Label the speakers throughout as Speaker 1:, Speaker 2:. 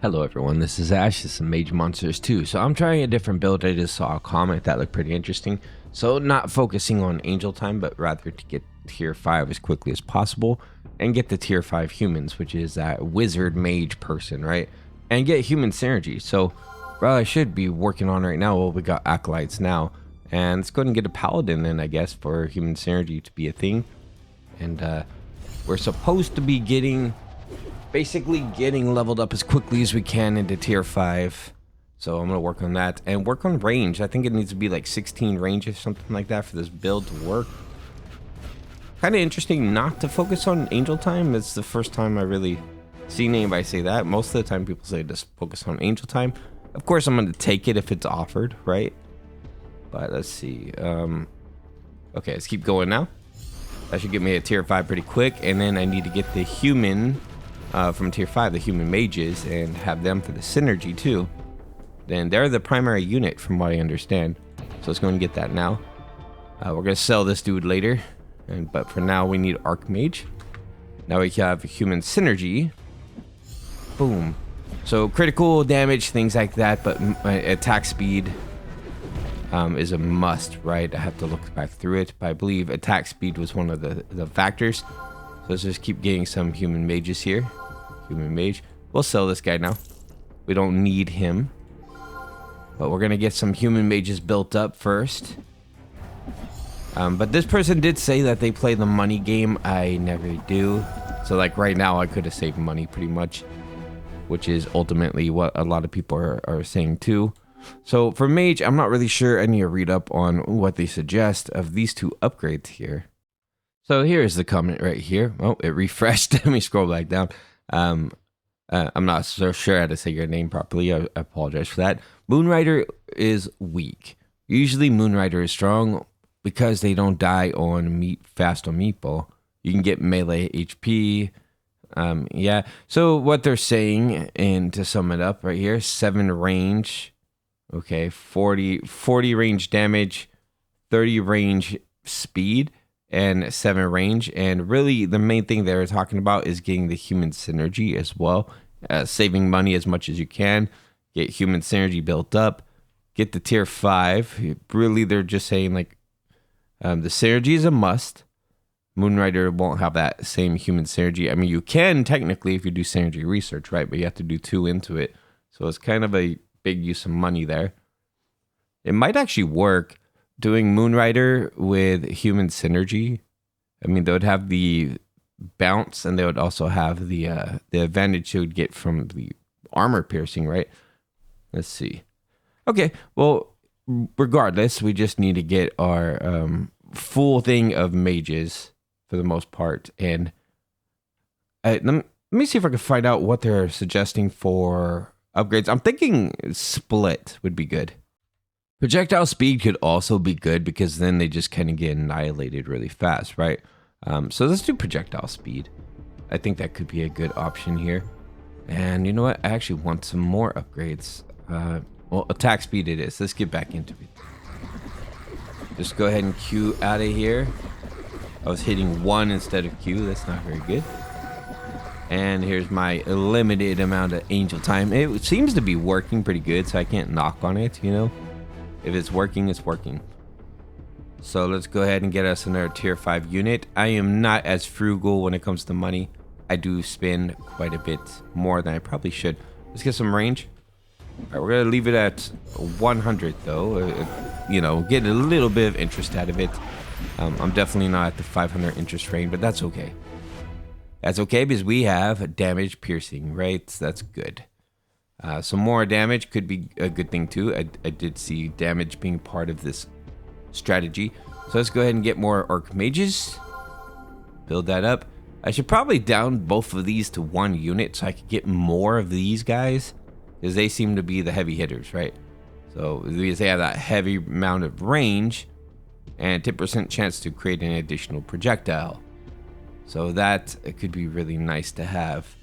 Speaker 1: Hello everyone, this is Ash, this is Mage Monsters 2. So I'm trying a different build. I just saw a comment that looked pretty interesting. So not focusing on angel time, but rather to get tier 5 as quickly as possible and get the tier 5 humans, which is that wizard mage person, right? And get human synergy. So well, I should be working on right now. Well, we got acolytes now. And let's go ahead and get a paladin then, I guess, for human synergy to be a thing. And we're supposed to be basically getting leveled up as quickly as we can into tier 5. So I'm gonna work on that and work on range. I think it needs to be like 16 range or something like that for this build to work. Kind of interesting not to focus on angel time. It's the first time I really seen anybody say that. Most of the time people say just focus on angel time. Of course I'm gonna take it if it's offered, right? But let's see. Okay, let's keep going now. That should get me a tier 5 pretty quick, and then I need to get the human from tier 5, the human mages, and have them for the synergy too. Then they're the primary unit from what I understand. So let's go and get that now. We're gonna sell this dude later, but for now we need Arc Mage. Now we have human synergy. Boom. So critical damage, things like that, but attack speed is a must, right? I have to look back through it, but I believe attack speed was one of the factors. So let's just keep getting some human mages here. Human mage. We'll sell this guy now. We don't need him. But we're going to get some human mages built up first. But this person did say that they play the money game. I never do. So like right now I could have saved money pretty much. Which is ultimately what a lot of people are saying too. So for mage, I'm not really sure. I need to read up on what they suggest of these two upgrades here. So here's the comment right here. Oh, it refreshed. Let me scroll back down. I'm not so sure how to say your name properly. I apologize for that. Moonrider is weak. Usually Moonrider is strong because they don't die on fast on meatball. You can get melee HP. Yeah. So what they're saying, and to sum it up right here, 7 range. Okay, 40 range damage, 30 range speed, and 7 range. And really the main thing they're talking about is getting the human synergy as well, saving money as much as you can, get human synergy built up, get the tier 5. Really they're just saying like the synergy is a must. Moonrider won't have that same human synergy. I mean, you can technically if you do synergy research, right? But you have to do 2 into it, so it's kind of a big use of money there. It might actually work doing Moonrider with human synergy. I mean, they would have the bounce, and they would also have the advantage you would get from the armor piercing, right? Let's see. Okay, well, regardless, we just need to get our full thing of mages for the most part. And let me see if I can find out what they're suggesting for upgrades. I'm thinking split would be good. Projectile speed could also be good because then they just kind of get annihilated really fast, right? So let's do projectile speed. I think that could be a good option here. And you know what? I actually want some more upgrades. Well, attack speed it is. Let's get back into it. Just go ahead and Q out of here. I was hitting 1 instead of Q. That's not very good. And here's my limited amount of angel time. It seems to be working pretty good, so I can't knock on it, you know? If it's working, it's working. So let's go ahead and get us another tier 5 unit. I am not as frugal when it comes to money. I do spend quite a bit more than I probably should. Let's get some range. All right, we're going to leave it at 100, though. You know, get a little bit of interest out of it. I'm definitely not at the 500 interest range, but that's okay. That's okay because we have damage piercing, right? So that's good. Some more damage could be a good thing too. I did see damage being part of this strategy. So let's go ahead and get more Arc Mages. Build that up. I should probably down both of these to 1 unit so I could get more of these guys, because they seem to be the heavy hitters, right? So because they have that heavy amount of range and 10% chance to create an additional projectile. So that could be really nice to have.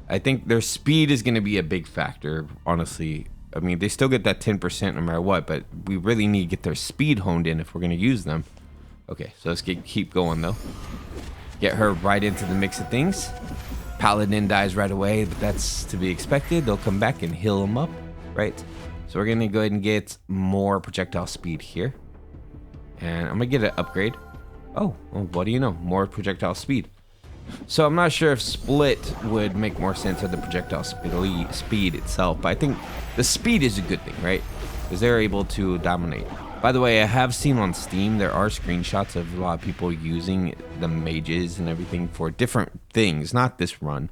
Speaker 1: I think their speed is going to be a big factor, honestly. I mean, they still get that 10% no matter what, but we really need to get their speed honed in if we're going to use them. Okay, so let's keep going, though. Get her right into the mix of things. Paladin dies right away, but that's to be expected. They'll come back and heal him up, right? So we're gonna go ahead and get more projectile speed here. And I'm gonna get an upgrade. Oh, well, what do you know? More projectile speed. So I'm not sure if split would make more sense with the projectile speed itself, but I think the speed is a good thing, right? Because they're able to dominate. By the way, I have seen on Steam, there are screenshots of a lot of people using the mages and everything for different things. Not this run,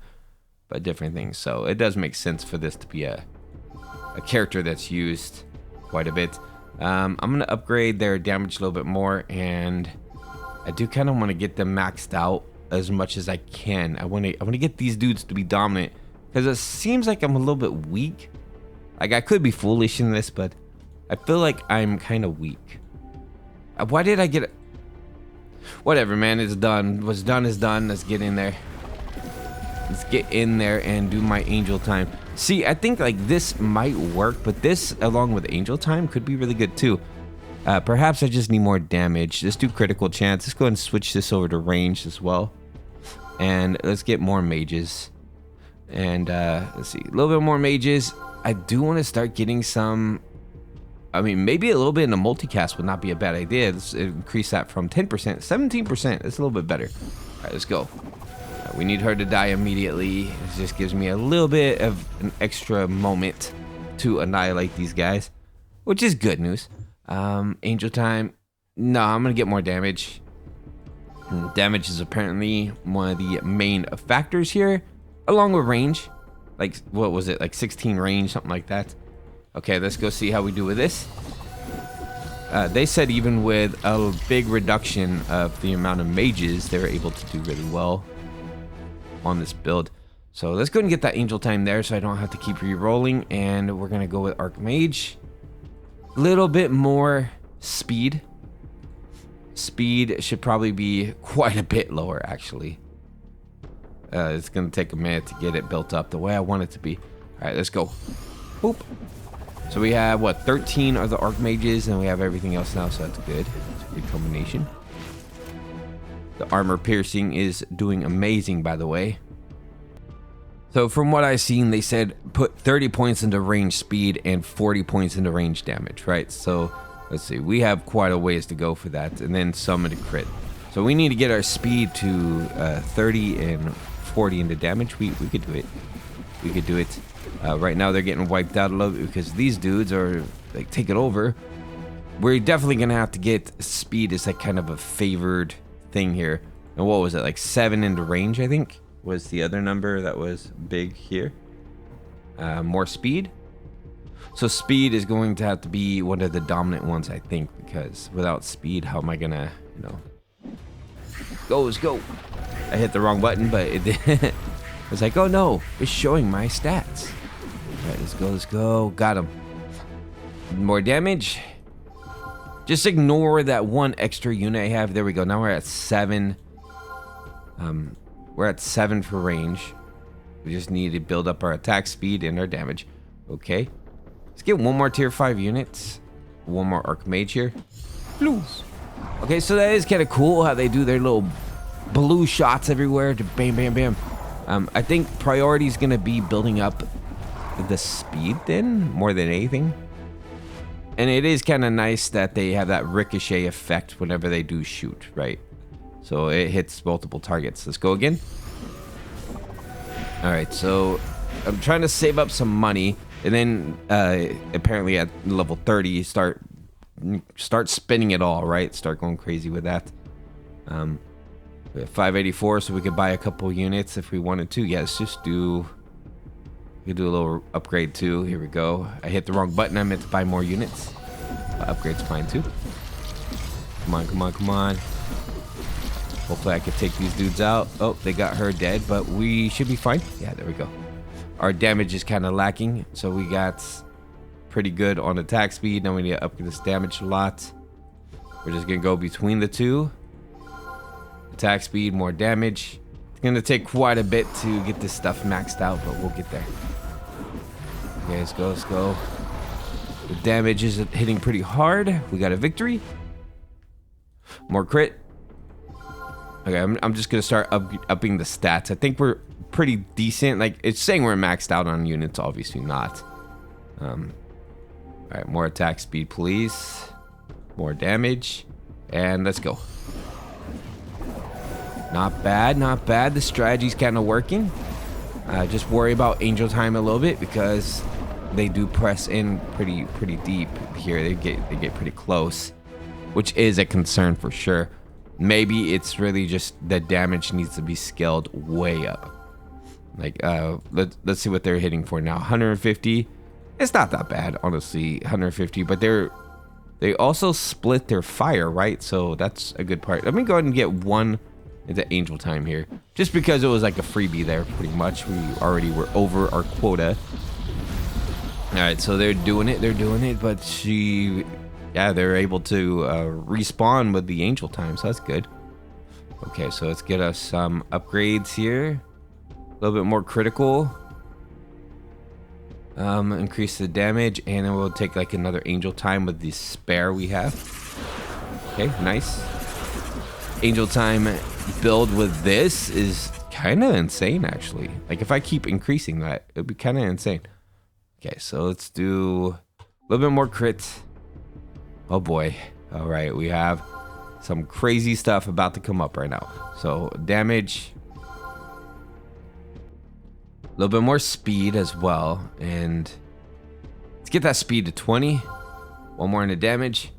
Speaker 1: but different things. So it does make sense for this to be a character that's used quite a bit. I'm going to upgrade their damage a little bit more, and I do kind of want to get them maxed out as much as I can. I want to get these dudes to be dominant, because it seems like I'm a little bit weak. Like, I could be foolish in this, but I feel like I'm kind of weak. Why did I get it? Whatever, man. It's done. What's done is done. Let's get in there. Let's get in there and do my angel time. See, I think like this might work, but this along with angel time could be really good too. Perhaps I just need more damage. Let's do critical chance. Let's go ahead and switch this over to range as well. And let's get more mages. And let's see, a little bit more mages. I do want to start getting some. I mean, maybe a little bit in the multicast would not be a bad idea. Let's increase that from 10%, 17%. That's a little bit better. All right, let's go. We need her to die immediately. It just gives me a little bit of an extra moment to annihilate these guys, which is good news. Angel time. No, I'm going to get more damage. Damage is apparently one of the main factors here, along with range. Like, what was it? Like 16 range, something like that. Okay, let's go see how we do with this. They said even with a big reduction of the amount of mages, they were able to do really well on this build. So let's go ahead and get that angel time there so I don't have to keep re-rolling. And we're going to go with Arc Mage. Little bit more speed. Speed should probably be quite a bit lower, actually. It's going to take a minute to get it built up the way I want it to be. All right, let's go. Boop. So we have, what, 13 are the Arc Mages, and we have everything else now, so that's good. It's a good combination. The armor piercing is doing amazing, by the way. So from what I've seen, they said put 30 points into range speed and 40 points into range damage, right? So let's see, we have quite a ways to go for that, and then some into crit. So we need to get our speed to 30 and 40 into damage. We could do it. We could do it. Right now they're getting wiped out a little bit because these dudes are like taking over. We're definitely gonna have to get speed as like kind of a favored thing here. And what was it, like 7 into range, I think was the other number that was big here. More speed. So speed is going to have to be one of the dominant ones, I think, because without speed, how am I gonna, you know, let's go. I hit the wrong button, but it did. I was like, oh no, it's showing my stats. All right, let's go. Got him. More damage. Just ignore that one extra unit I have. There we go. Now we're at 7. We're at 7 for range. We just need to build up our attack speed and our damage. Okay. Let's get one more tier 5 units. One more Arc Mage here. Blue. Okay, so that is kind of cool how they do their little blue shots everywhere. To bam, bam, bam. I think priority is going to be building up the speed then, more than anything. And it is kind of nice that they have that ricochet effect whenever they do shoot, right? So it hits multiple targets. Let's go again. All right, so I'm trying to save up some money. And then apparently at level 30, you start spinning it all, right? Start going crazy with that. We have 584, so we could buy a couple units if we wanted to. Yeah, let's just do... We could do a little upgrade too. Here we go. I hit the wrong button. I meant to buy more units. Upgrade's fine too. Come on, come on, come on. Hopefully I can take these dudes out. Oh, they got her dead, but we should be fine. Yeah, there we go. Our damage is kind of lacking, so we got pretty good on attack speed. Now we need to upgrade this damage a lot. We're just going to go between the two. Attack speed, more damage. It's going to take quite a bit to get this stuff maxed out, but we'll get there. Okay, let's go, let's go. The damage is hitting pretty hard. We got a victory. More crit. Okay, I'm just going to start upping the stats. I think we're pretty decent. Like, it's saying we're maxed out on units, obviously not. All right, more attack speed, please. More damage, and let's go. Not bad, not bad. The strategy's kind of working. Just worry about angel time a little bit because they do press in pretty deep here. They get pretty close, which is a concern for sure. Maybe it's really just the damage needs to be scaled way up. Like, let's see what they're hitting for now. 150. It's not that bad, honestly. 150, but they also split their fire, right? So that's a good part. Let me go ahead and get one into angel time here, just because it was like a freebie there, pretty much. We already were over our quota. All right, so they're doing it, but they're able to respawn with the angel time, so that's good. Okay, so let's get us some upgrades here. A little bit more critical. Increase the damage, and then we'll take like another angel time with the spare we have. Okay, nice. Angel time build with this is kind of insane, actually. Like, if I keep increasing that, it'd be kind of insane. Okay, so let's do a little bit more crits. Oh boy. All right, we have some crazy stuff about to come up right now. So damage, a little bit more speed as well, and let's get that speed to 20. One more into damage.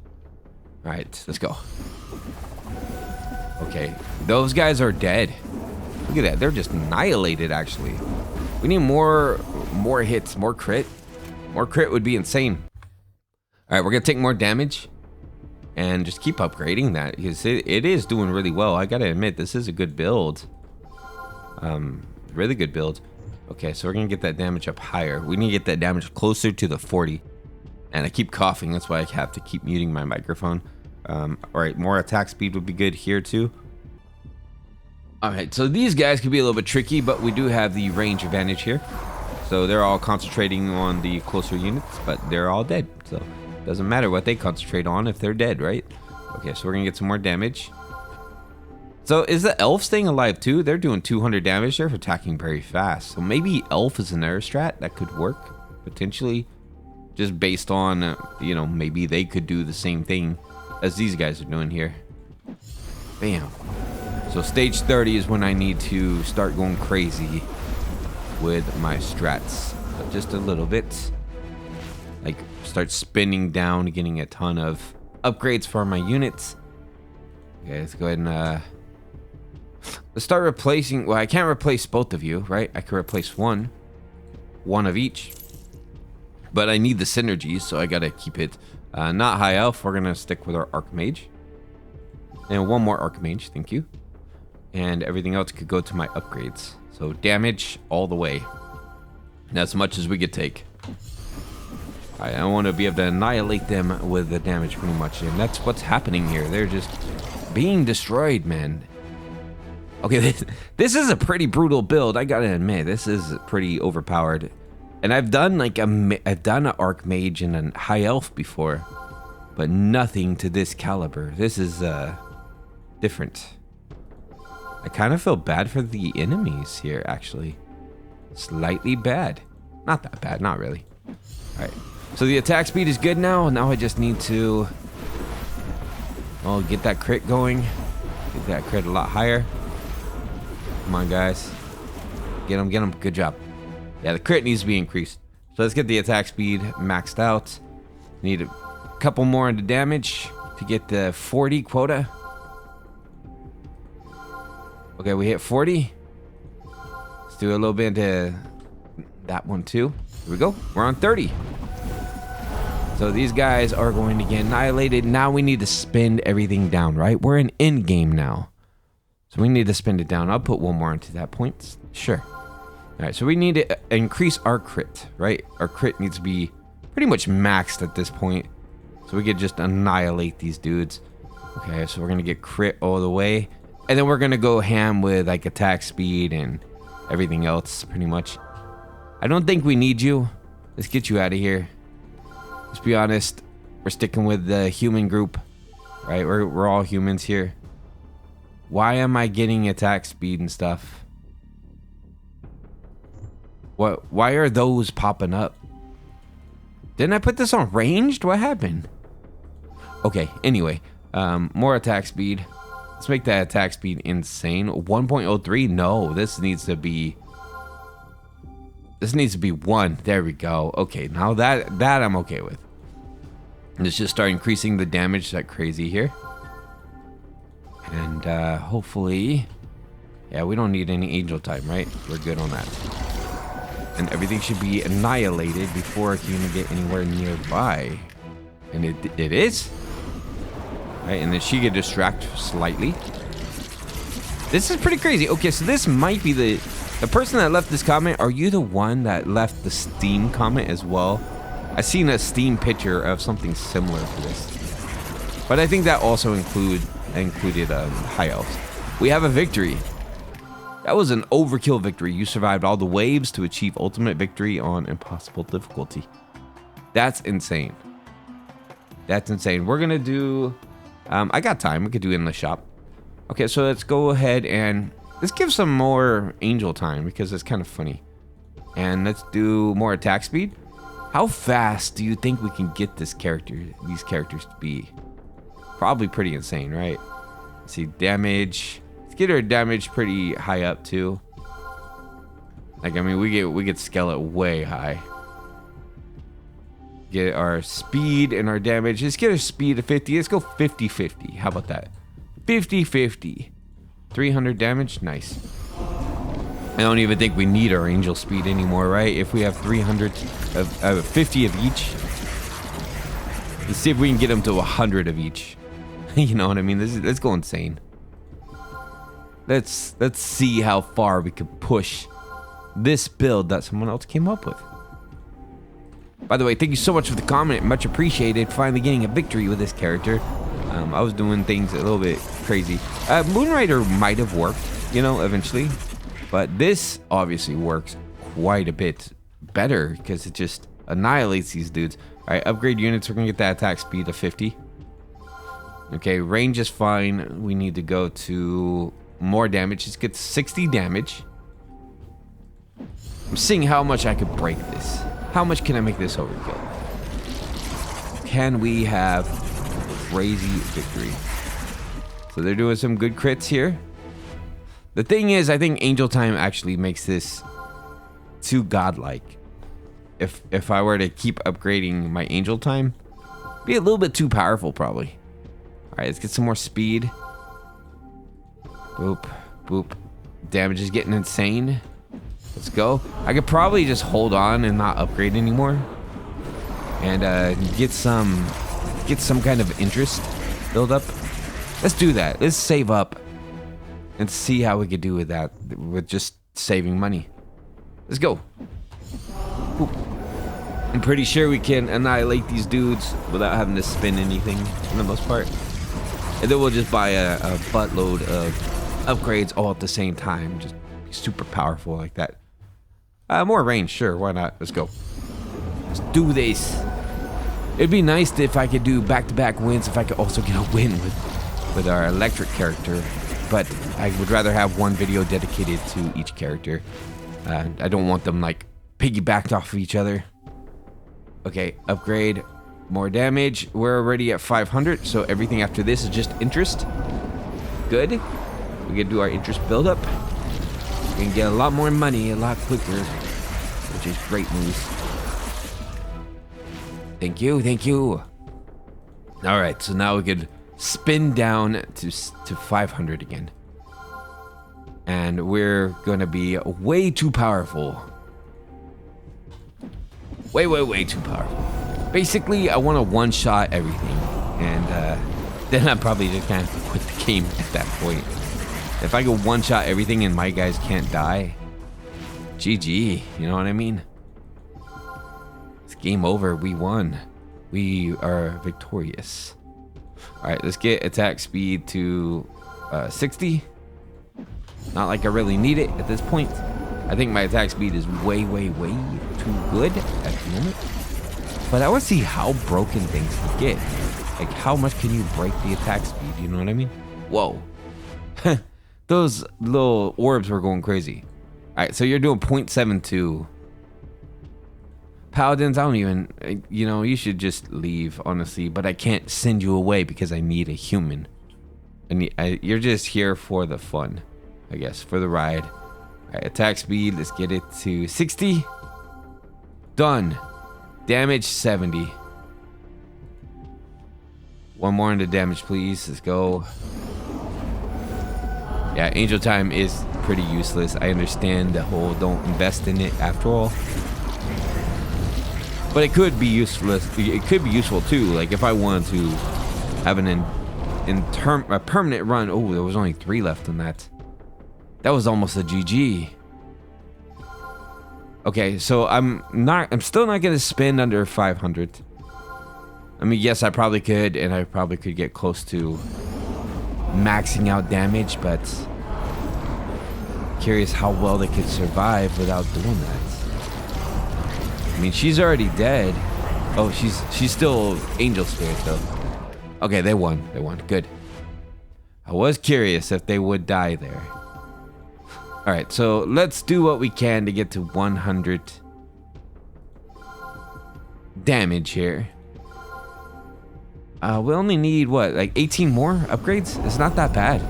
Speaker 1: All right, let's go. Okay, those guys are dead. Look at that, they're just annihilated. Actually, we need more hits, more crit. More crit would be insane. All right, we're gonna take more damage and just keep upgrading that because it is doing really well. I gotta admit, this is a good build. Really good build. Okay, so we're gonna get that damage up higher. We need to get that damage closer to the 40. And I keep coughing, that's why I have to keep muting my microphone. All right, more attack speed would be good here too. All right, so these guys could be a little bit tricky, but we do have the range advantage here. So they're all concentrating on the closer units, but they're all dead. So it doesn't matter what they concentrate on if they're dead, right? Okay, so we're gonna get some more damage. So is the elf staying alive too? They're doing 200 damage. They're attacking very fast. So maybe elf is an air strat that could work potentially, just based on maybe they could do the same thing as these guys are doing here. Bam. So stage 30 is when I need to start going crazy with my strats, but just a little bit. Like, start spinning down, getting a ton of upgrades for my units. Okay, let's go ahead and let's start replacing. Well, I can't replace both of you, right? I can replace one of each, but I need the synergy, so I gotta keep it not high elf. We're gonna stick with our Arc Mage, and one more Arc Mage, thank you. And everything else could go to my upgrades. So damage all the way, and as much as we could take. I want to be able to annihilate them with the damage pretty much, and that's what's happening here. They're just being destroyed, man. Okay, this is a pretty brutal build. I gotta admit, this is pretty overpowered. And I've done like an Arc Mage and a High Elf before, but nothing to this caliber. This is different. I kind of feel bad for the enemies here, actually. Slightly bad. Not that bad, not really. All right, so the attack speed is good now. Now I just need to get that crit going. Get that crit a lot higher. Come on, guys. Get him. Good job. Yeah, the crit needs to be increased. So let's get the attack speed maxed out. Need a couple more into damage to get the 40 quota. Okay, we hit 40. Let's do a little bit into that one too. Here we go. We're on 30. So these guys are going to get annihilated. Now we need to spend everything down, right? We're in end game now. So we need to spend it down. I'll put one more into that point. Sure. All right, so we need to increase our crit, right? Our crit needs to be pretty much maxed at this point, so we could just annihilate these dudes. Okay, so we're gonna get crit all the way, and then we're gonna go ham with like attack speed and everything else, pretty much. I don't think we need you. Let's get you out of here. Let's be honest. We're sticking with the human group, right? We're all humans here. Why am I getting attack speed and stuff? What? Why are those popping up? Didn't I put this on ranged? What happened? Okay, anyway. More attack speed. Let's make that attack speed insane. 1.03? No, this needs to be... This needs to be 1. There we go. Okay, now that I'm okay with. Let's just start increasing the damage like crazy here. And hopefully... Yeah, we don't need any angel time, right? We're good on that. And everything should be annihilated before it can even get anywhere nearby. And it is? Right, and then she can distract slightly. This is pretty crazy. Okay, so this might be the person that left this comment. Are you the one that left the Steam comment as well? I seen a Steam picture of something similar to this, but I think that also included high elves. We have a victory. That was an overkill victory. You survived all the waves to achieve ultimate victory on impossible difficulty. That's insane. That's insane. We're gonna do. I got time. We could do it in the shop. Okay, so let's go ahead and let's give some more angel time because it's kind of funny. And let's do more attack speed. How fast do you think we can get these characters to be? Probably pretty insane, right? Let's see, damage. Let's get our damage pretty high up too. Like, I mean, we get scale it way high. Get our speed and our damage. Let's get our speed to 50. Let's go 50-50. How about that? 50-50. 300 damage. Nice. I don't even think we need our angel speed anymore, right? If we have 300 of 50 of each. Let's see if we can get them to 100 of each. You know what I mean? Let's go insane. Let's see how far we can push this build that someone else came up with. By the way, thank you so much for the comment. Much appreciated. Finally getting a victory with this character. I was doing things a little bit crazy. Moonrider might have worked, you know, eventually. But this obviously works quite a bit better because it just annihilates these dudes. All right, upgrade units. We're going to get that attack speed to 50. Okay, range is fine. We need to go to more damage. Let's get 60 damage. I'm seeing how much I could break this. How much can I make this overkill? Can we have crazy victory? So they're doing some good crits here. The thing is, I think Angel Time actually makes this too godlike. If I were to keep upgrading my Angel Time, be a little bit too powerful probably. All right, let's get some more speed. Boop, boop. Damage is getting insane. Let's go. I could probably just hold on and not upgrade anymore, and get some kind of interest build up. Let's do that. Let's save up and see how we could do with that, with just saving money. Let's go. Boop. I'm pretty sure we can annihilate these dudes without having to spin anything for the most part, and then we'll just buy a buttload of upgrades all at the same time. Just be super powerful like that. More range, sure, why not? Let's go. Let's do this. It'd be nice if I could do back-to-back wins, if I could also get a win with our electric character, but I would rather have one video dedicated to each character. I don't want them like piggybacked off of each other. Okay, upgrade, more damage. We're already at 500, so everything after this is just interest. Good. We can do our interest buildup. We can get a lot more money a lot quicker, which is great news. Thank you, thank you. All right, so now we could spin down to 500 again. And we're gonna be way too powerful. Way too powerful. Basically, I want to one-shot everything. And then I'm probably just gonna have to quit the game at that point. If I go one-shot everything and my guys can't die, GG, you know what I mean? It's game over, we won. We are victorious. All right, let's get attack speed to 60. Not like I really need it at this point. I think my attack speed is way too good at the moment. But I want to see how broken things can get. Like, how much can you break the attack speed, you know what I mean? Whoa. Those little orbs were going crazy. All right, so you're doing 0.72. Paladins, I don't even, you know, you should just leave, honestly. But I can't send you away because I need a human. You're just here for the fun, I guess, for the ride. All right, attack speed, let's get it to 60. Done. Damage 70. One more into damage, please. Let's go. Yeah, angel time is pretty useless. I understand the whole don't invest in it after all. But it could be useless. It could be useful too. Like if I wanted to have a permanent run. Oh, there was only 3 left on that. That was almost a GG. Okay, so I'm still not gonna spend under 500. I mean, yes, I probably could, and I probably could get close to maxing out damage, but curious how well they could survive without doing that. I mean, she's already dead. Oh, she's still angel spirit though. Okay, they won. They won. Good. I was curious if they would die there. All right, so let's do what we can to get to 100 damage here. We only need what, like 18 more upgrades? It's not that bad.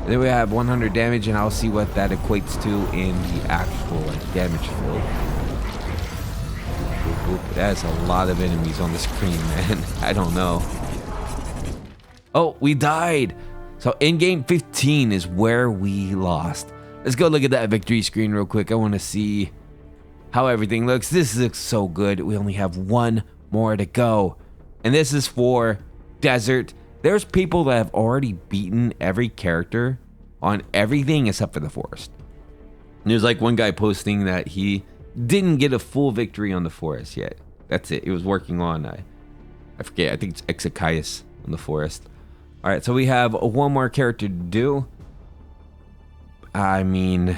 Speaker 1: Then we have 100 damage, and I'll see what that equates to in the actual like damage field. That's a lot of enemies on the screen, man. I don't know. Oh, we died. So in game 15 is where we lost. Let's go look at that victory screen real quick. I want to see how everything looks. This looks so good. We only have 1 more to go. And this is for desert. There's people that have already beaten every character on everything except for the forest. And there's like one guy posting that he didn't get a full victory on the forest yet. That's it. He was working on, I forget, I think it's Exekias on the forest. All right, so we have 1 more character to do. I mean,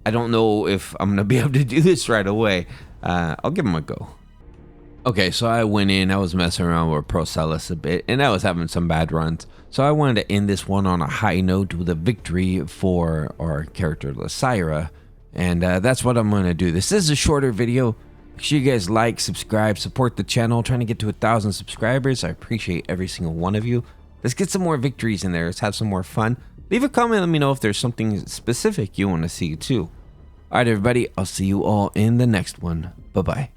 Speaker 1: I don't know if I'm gonna be able to do this right away. I'll give him a go. Okay, so I went in, I was messing around with Projectile a bit, and I was having some bad runs. So I wanted to end this one on a high note with a victory for our character, Lysaira. And that's what I'm going to do. This is a shorter video. Make sure you guys like, subscribe, support the channel. Trying to get to 1,000 subscribers. I appreciate every single one of you. Let's get some more victories in there. Let's have some more fun. Leave a comment, let me know if there's something specific you want to see too. Alright everybody, I'll see you all in the next one. Bye-bye.